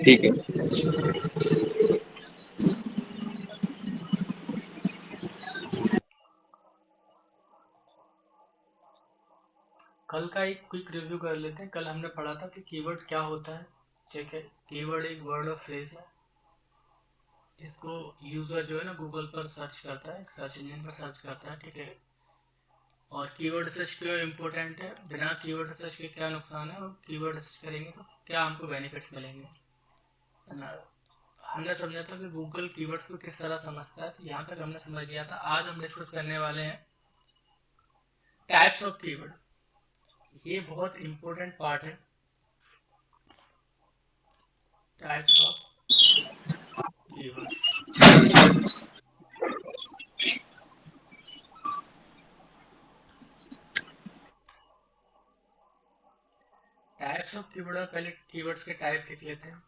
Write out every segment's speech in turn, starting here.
ठीक है। कल का एक क्विक रिव्यू कर लेते हैं। कल हमने पढ़ा था कि कीवर्ड क्या होता है। ठीक है, कीवर्ड एक वर्ड और फ्रेज है जिसको यूजर जो है ना गूगल पर सर्च करता है, सर्च इंजन पर सर्च करता है। ठीक है, और कीवर्ड सर्च क्यों इम्पोर्टेंट है, बिना कीवर्ड सर्च के क्या नुकसान है, और कीवर्ड सर्च करेंगे तो क्या हमको बेनिफिट्स मिलेंगे, है ना। हमने समझा था कि गूगल कीवर्ड्स को किस तरह समझता है, तो यहाँ तक हमने समझ लिया था। आज हम डिस्कस करने वाले हैं टाइप्स ऑफ कीवर्ड। ये बहुत इंपॉर्टेंट पार्ट है, types of keywords. Types of keyword में पहले कीवर्ड्स के टाइप लिख लेते हैं।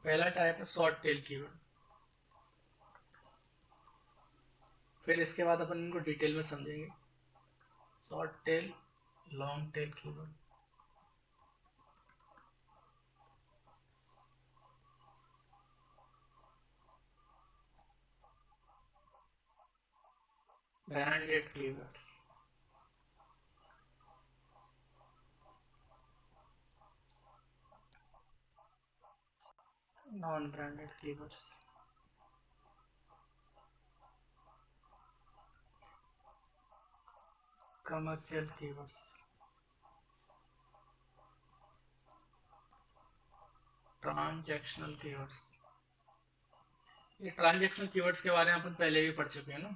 पहला टाइप है शॉर्ट टेल कीवर्ड। फिर इसके बाद अपन इनको डिटेल में समझेंगे। Short tail, long tail keyword. Branded keywords. Non branded keywords. Commercial keywords. Transactional keywords. ये ट्रांजैक्शनल कीवर्ड्स के बारे में अपन पहले भी पढ़ चुके हैं ना।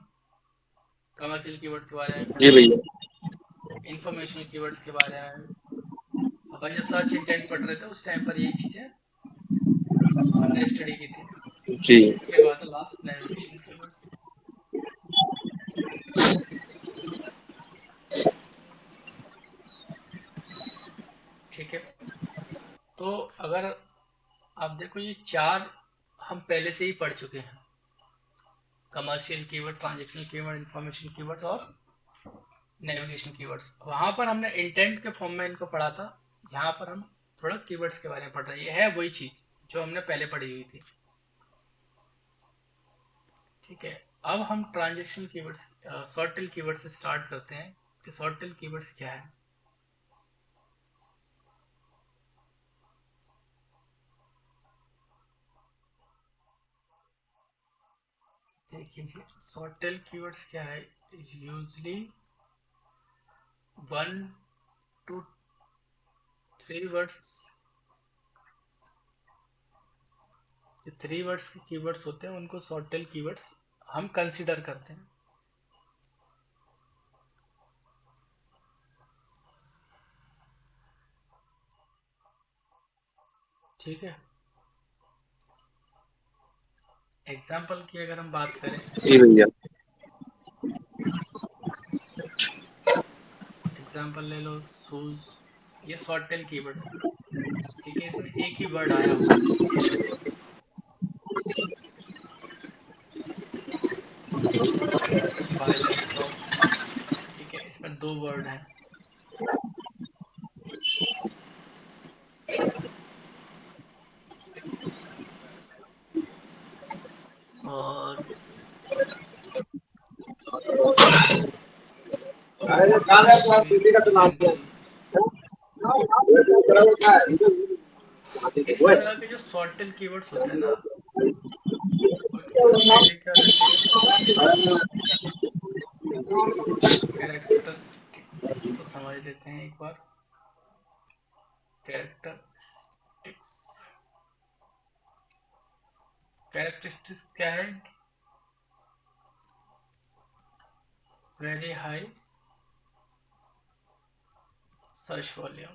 कमर्शियल कीवर्ड के बारे में जी पढ़ा, भैया। इंफॉर्मेशनल कीवर्ड्स के बारे में। अपन जब सर्च इंटेंट पढ़ रहे थे उस टाइम पर यही चीजें हमने स्टडी की थी। जी। इसके बाद लास्ट नेविगेशन कीवर्ड्स। ठीक है, तो अगर आप देखो ये चार हम पहले से ही पढ़ चुके हैं। Commercial keyword, transactional keyword, information keyword और नेविगेशन कीवर्ड्स। वहां पर हमने इंटेंट के फॉर्म में इनको पढ़ा था। यहाँ पर हम थोड़ा कीवर्ड्स के बारे में पढ़ रहे हैं। ये है वही चीज जो हमने पहले पढ़ी हुई थी। ठीक है, अब हम transactional keywords, short tail keyword से स्टार्ट करते हैं कि शॉर्ट टेल कीवर्ड्स क्या है। देखिए शॉर्ट टेल कीवर्ड्स क्या है। Usually 1 to 3 words. ये 3 वर्ड्स के कीवर्ड्स होते हैं, उनको शॉर्ट टेल कीवर्ड्स हम कंसिडर करते हैं। ठीक है, एग्जाम्पल की अगर हम बात करें, जी भैया। एग्जाम्पल ले लो शूज। ये शॉर्ट टेल कीवर्ड है। ठीक है, इसमें एक ही वर्ड आया हुआ है। Buy laptop. ठीक है, इसमें 2 वर्ड है। और इमरजेंसी। इस तरह के जो शॉर्ट टेल कीवर्ड्स होते हैं ना, उनके पहले क्या रहते हैं, कैरेक्टरिस्टिक्स को समझ लेते हैं एक बार। कैरेक्टरिस्टिक्स, कैरेक्टरिस्टिक्स क्या है। Very high search volume,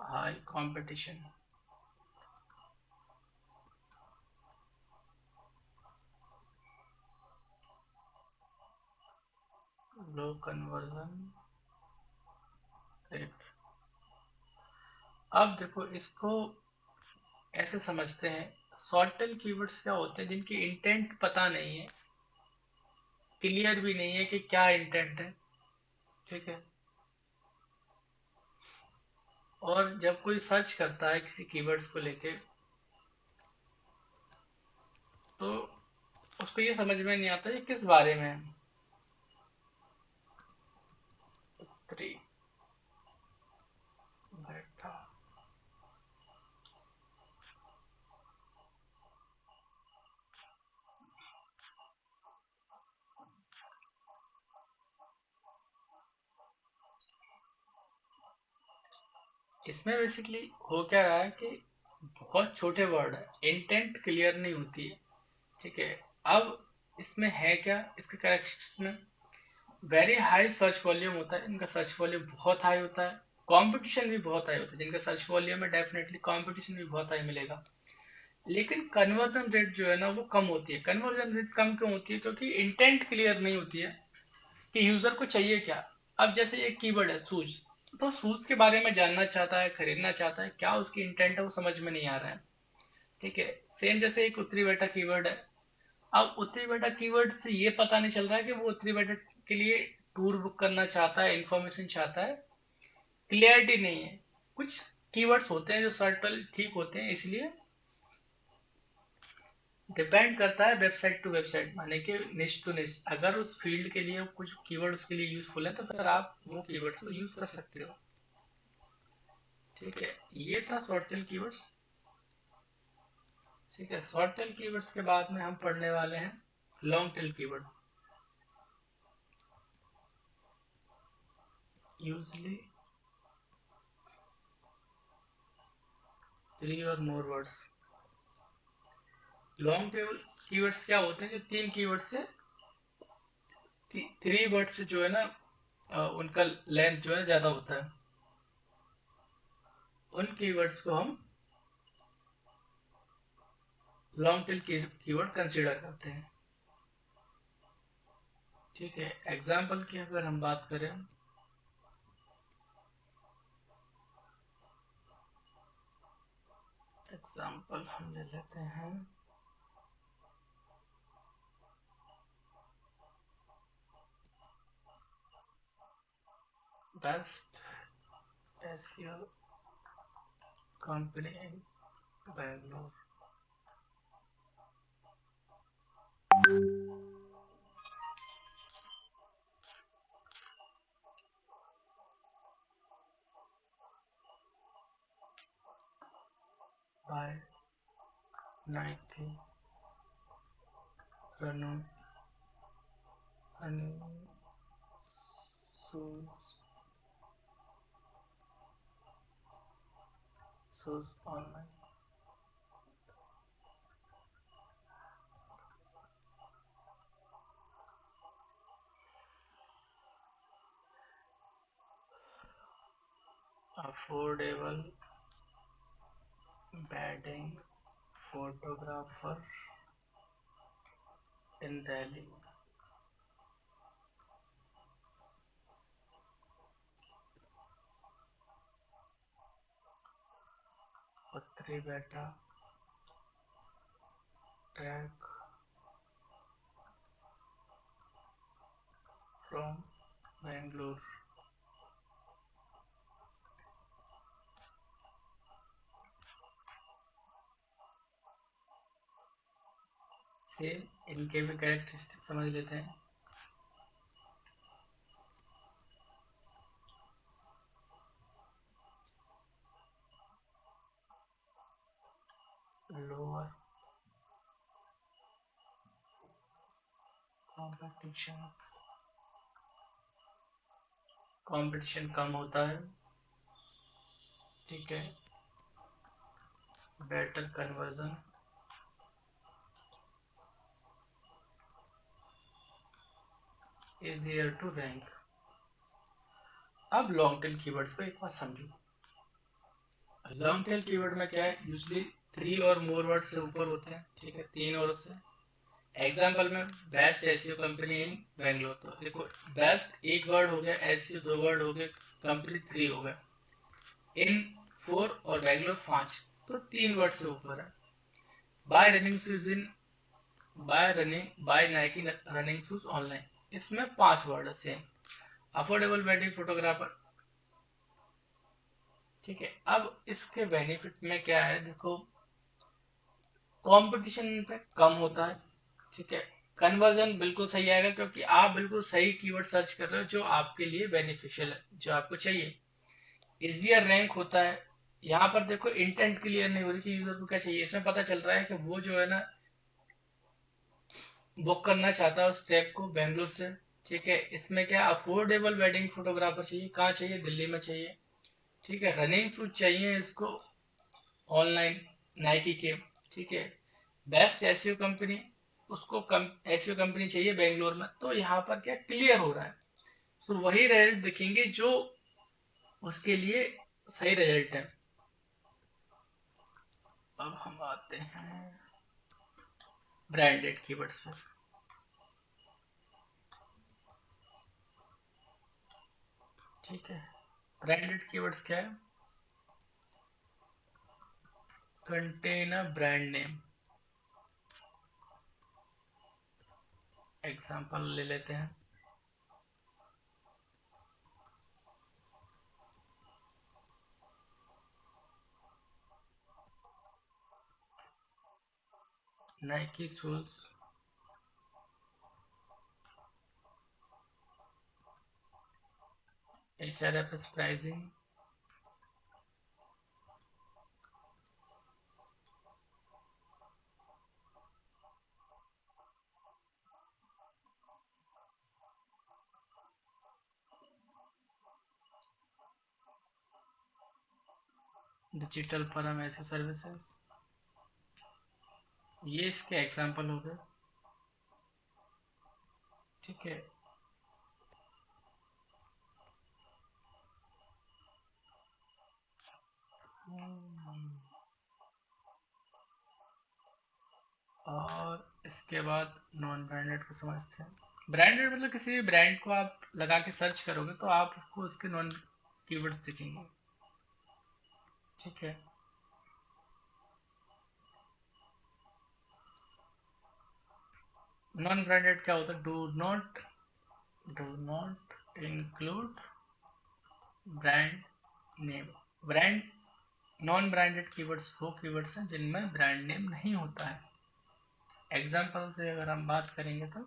high competition, low conversion rate. अब देखो इसको ऐसे समझते हैं, शॉर्ट टेल कीवर्ड्स क्या होते हैं जिनकी इंटेंट पता नहीं है क्लियर भी नहीं है कि क्या इंटेंट है, ठीक है। और जब कोई सर्च करता है किसी कीवर्ड्स को लेके तो उसको ये समझ में नहीं आता ये किस बारे में है। उत्तरी बैठा, इसमें बेसिकली हो क्या रहा है कि बहुत छोटे वर्ड है, इंटेंट क्लियर नहीं होती है, ठीक है। अब इसमें है क्या, इसके करेक्शंस में वेरी हाई सर्च वॉल्यूम होता है, इनका सर्च वॉल्यूम बहुत हाई होता है, कंपटीशन भी बहुत हाई होता है, जिनका सर्च वॉल्यूम है डेफिनेटली कंपटीशन भी बहुत हाई मिलेगा। लेकिन कन्वर्जन रेट जो है ना वो कम होती है। कन्वर्जन रेट कम क्यों होती है? क्योंकि इंटेंट क्लियर नहीं होती है कि यूजर को चाहिए क्या। अब जैसे एक कीवर्ड है शूज, तो शूज के बारे में जानना चाहता है, खरीदना चाहता है, क्या उसकी इंटेंट है वो समझ में नहीं आ रहा है, ठीक है। सेम जैसे एक उत्तरी बेटा कीवर्ड है, अब उत्तरी बेटा कीवर्ड से ये पता नहीं चल रहा है कि वो उत्तरी बेटा के लिए टूर बुक करना चाहता है, इंफॉर्मेशन चाहता है, क्लियरिटी नहीं है। कुछ कीवर्ड्स होते हैं जो सर्टल ठीक होते हैं, इसलिए डिपेंड करता है वेबसाइट टू वेबसाइट, माने कि निश टू निश। अगर उस फील्ड के लिए कुछ कीवर्ड उसके लिए यूजफुल है तो फिर आप वो कीवर्ड्स को यूज कर सकते हो, ठीक है। ये था शॉर्ट टेल कीवर्ड्स, ठीक है। शॉर्ट टेल कीवर्ड्स के बाद में हम पढ़ने वाले हैं लॉन्ग टेल कीवर्ड। यूजली 3 और more words. Long tail keywords क्या होते हैं? जो 3 कीवर्ड से 3 वर्ड से जो है ना उनका लेंथ जो है ज्यादा होता है, उन कीवर्ड्स को हम लॉन्ग टेल कीवर्ड कंसीडर करते हैं, ठीक है। एग्जाम्पल की अगर हम बात करें, एग्जाम्पल हम ले लेते हैं best SEO company in Bangalore. Buy Nike, रनो, हनी, shoes, shoes online. Affordable wedding photographer in Delhi. उत्तरी बेटा ट्रैक फ्रॉम बैंगलोर। सेम इनके भी कैरेक्टरिस्टिक समझ लेते हैं। लोअर कॉम्पिटिशन, कंपटीशन कम होता है, ठीक है। Better conversion, easier to rank. अब लॉन्ग टेल कीवर्ड्स को एक बार समझो। लॉन्ग टेल कीवर्ड में क्या है? यूजली 3 और मोर वर्ड से ऊपर होते हैं, ठीक है, 3 और से। एग्जाम्पल में best SEO company in Bangalore, तो देखो बेस्ट एक वर्ड हो गया, एसईओ 2 वर्ड हो गए, कंपनी 3 हो गया, इन 4 और बैंगलोर 5, तो 3 वर्ड से ऊपर है। Buy running shoes in, buy Nike running shoes online, इसमें 5 वर्ड है सेम, अफोर्डेबल वेडिंग फोटोग्राफर। ठीक है, अब इसके बेनिफिट में क्या है, देखो कंपटीशन पे कम होता है। ठीक है, कन्वर्जन बिल्कुल सही आएगा क्योंकि आप बिल्कुल सही कीवर्ड सर्च कर रहे हो जो आपके लिए बेनिफिशियल है, जो आपको चाहिए। इजियर रैंक होता है। यहाँ पर देखो इंटेंट क्लियर नहीं हो रही कि यूजर को क्या चाहिए, इसमें पता चल रहा है कि वो जो है ना बुक करना चाहता है उस ट्रैक को बेंगलुरु से। ठीक है, इसमें क्या अफोर्डेबल वेडिंग फोटोग्राफर चाहिए, कहाँ चाहिए, दिल्ली में चाहिए। ठीक है, रनिंग शूज चाहिए इसको ऑनलाइन नाइकी के। ठीक है, बेस्ट एसईओ कंपनी, उसको एसईओ कंपनी चाहिए बेंगलोर में। तो यहाँ पर क्या क्लियर हो रहा है, तो वही रिजल्ट दिखेंगे जो उसके लिए सही रिजल्ट है। अब हम आते हैं ब्रांडेड कीवर्ड्स पर। ठीक है, ब्रांडेड कीवर्ड्स क्या है, contain a brand name. Example ले लेते हैं, Nike shoes, HRFS pricing, digital परामर्श सर्विसेज। ये इसके एग्जांपल हो गए। ठीक है, और इसके बाद नॉन ब्रांडेड को समझते हैं। ब्रांडेड मतलब किसी भी ब्रांड को आप लगा के सर्च करोगे तो आपको उसके नॉन कीवर्ड्स दिखेंगे। ठीक है, नॉन ब्रांडेड क्या होता है, do not include brand name. Brand non branded keywords वो कीवर्ड्स हैं जिनमें ब्रांड नेम नहीं होता है। एग्जाम्पल से अगर हम बात करेंगे तो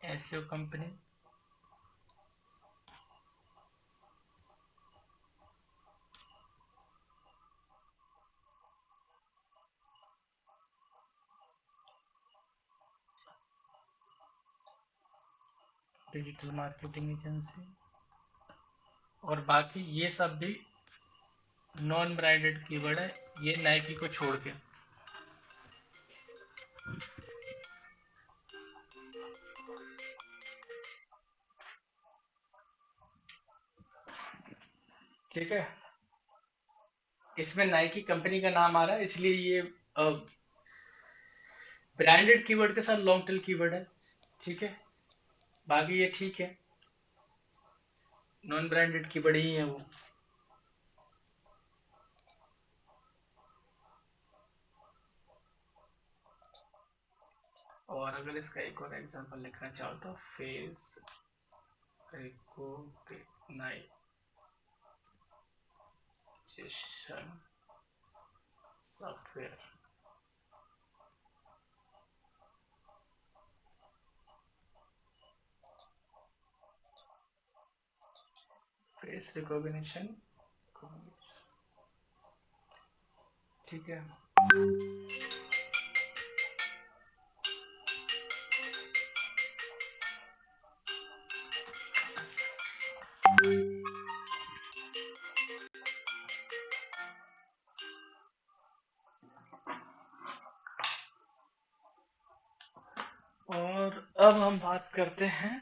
SEO company, digital marketing agency, और बाकी ये सब भी नॉन ब्रांडेड कीवर्ड है, ये नाइकी को छोड़ के। ठीक है, इसमें नाइकी कंपनी का नाम आ रहा है इसलिए ये ब्रांडेड कीवर्ड के साथ लॉन्ग टेल कीवर्ड है। ठीक है, बाकी ये ठीक है, नॉन ब्रांडेड कीवर्ड ही है वो। और अगर इसका एक और एग्जांपल लिखना चाहो तो face recognition software. Face recognition, ठीक है। और अब हम बात करते हैं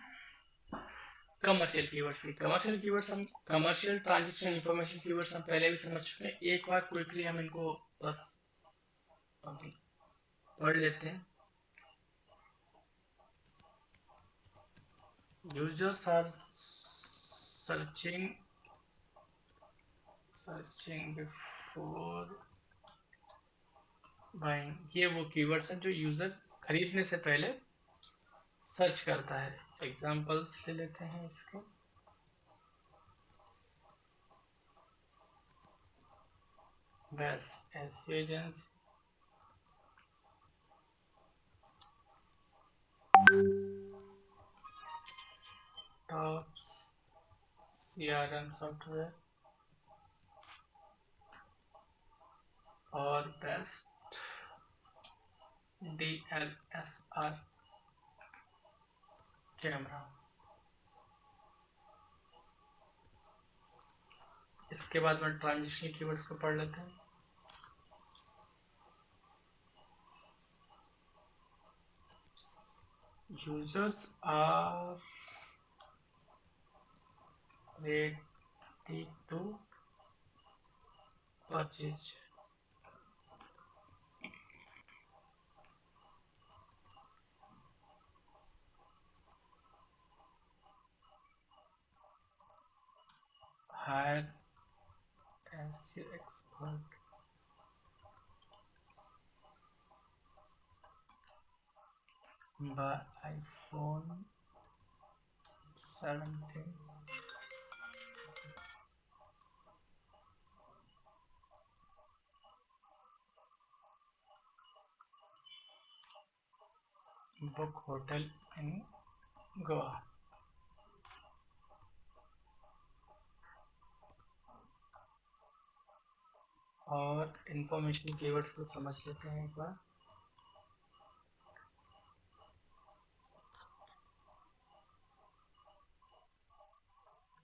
कमर्शियल कीवर्ड्स की। कमर्शियल कीवर्ड्स हम कमर्शियल ट्रांजेक्शन इंफॉर्मेशन कीवर्ड्स हम पहले भी समझ चुके हैं, एक बार क्विकली हम इनको बस अभी पढ़ लेते हैं। Users are searching before buying, ये वो कीवर्ड्स हैं जो यूजर खरीदने से पहले सर्च करता है। एग्जांपल्स ले लेते हैं इसके। Best SEO agency, top CRM software और बेस्ट डीएलएसआर कैमरा। इसके बाद में ट्रांजिशन कीवर्ड्स को पढ़ लेते हैं। Users are ready to purchase hire as your expert by iPhone 17 book hotel in Goa। और इंफॉर्मेशन कीवर्ड्स को समझ लेते हैं एक बार।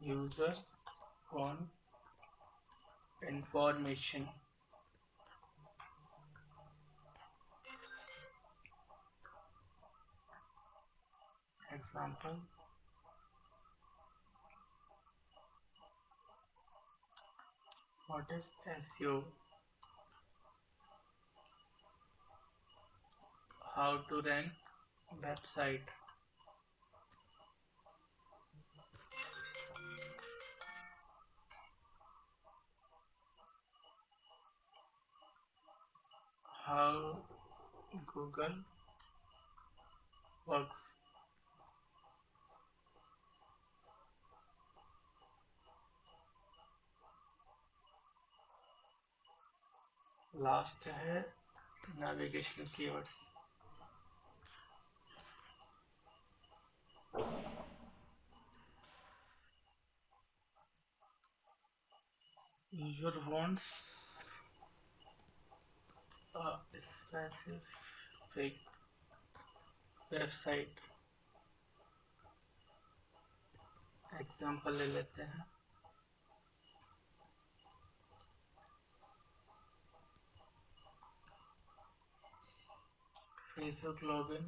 Users want information, example what is SEO, how to rank website, how Google works। Last है navigational keywords. User wants a specific website. Example ले लेते हैं। Facebook login,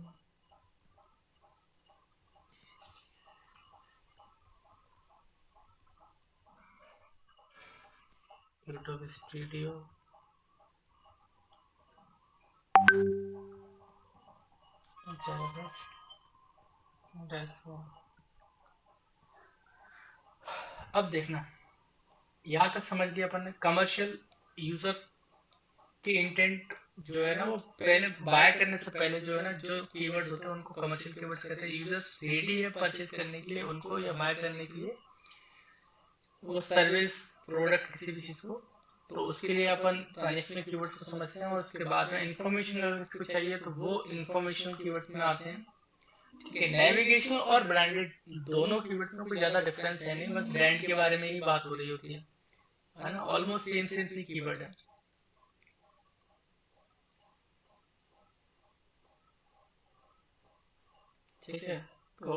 YouTube studio, dashboard. अब देखना, यहाँ तक समझ लिया अपन ने। कमर्शियल यूजर की इंटेंट जो है ना, वो पहले बाय करने से पहले जो है ना, जो कीवर्ड्स होते हैं उनको कमर्शियल कीवर्ड्स कहते हैं। यूजर्स रेडी है परचेज करने के लिए उनको, या बाय करने के लिए वो सर्विस प्रोडक्ट किसी भी चीज को, तो उसके लिए अपन ट्रांजेक्शनल कीवर्ड्स को समझते हैं। और उसके बाद में इंफॉर्मेशन अगर इसको चाहिए तो वो इंफॉर्मेशनल कीवर्ड्स में आते हैं। ठीक है, नेविगेशन और ब्रांडेड दोनों कीवर्ड्स में कोई ज्यादा डिफरेंस है नहीं, बस ब्रांड के बारे में ही बात हो रही होती है ना। ऑलमोस्ट सेम सेम सी कीवर्ड है। ठीक है, तो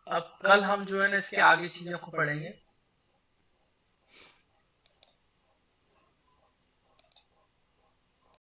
अब कल हम जो है ना इसके आगे चीजों को पढ़ेंगे।